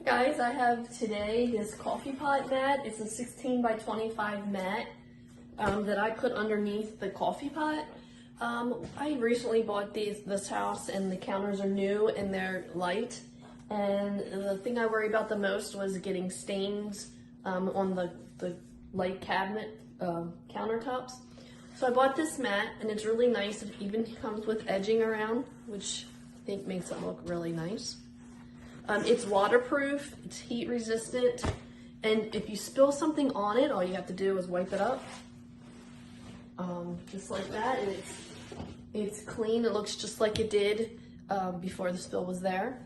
Guys, I have today this coffee pot mat. It's a 16 by 25 mat that I put underneath the coffee pot. I recently bought this house, and the counters are new and they're light. And the thing I worry about the most was getting stains on the light cabinet countertops. So I bought this mat, and it's really nice. It even comes with edging around, which I think makes it look really nice. It's waterproof, it's heat resistant, and if you spill something on it, all you have to do is wipe it up, just like that, and it's clean. It looks just like it did before the spill was there.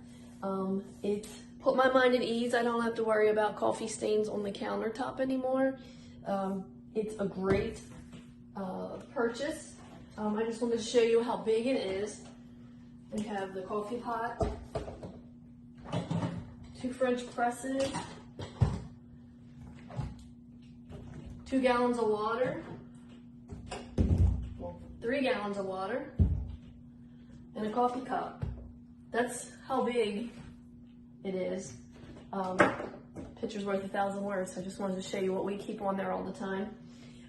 It put my mind at ease. I don't have to worry about coffee stains on the countertop anymore. It's a great purchase. I just wanted to show you how big it is. We have the coffee pot, 2 French presses, 2 gallons of water, 3 gallons of water, and a coffee cup. That's how big it is. Picture's worth 1,000 words. I just wanted to show you what we keep on there all the time.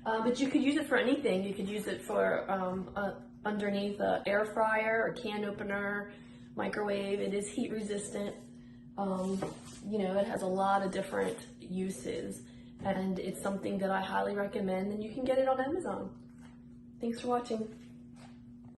But you could use it for anything. You could use it for underneath an air fryer or can opener, microwave. It is heat resistant. You know, it has a lot of different uses, and it's something that I highly recommend, and you can get it on Amazon. Thanks for watching.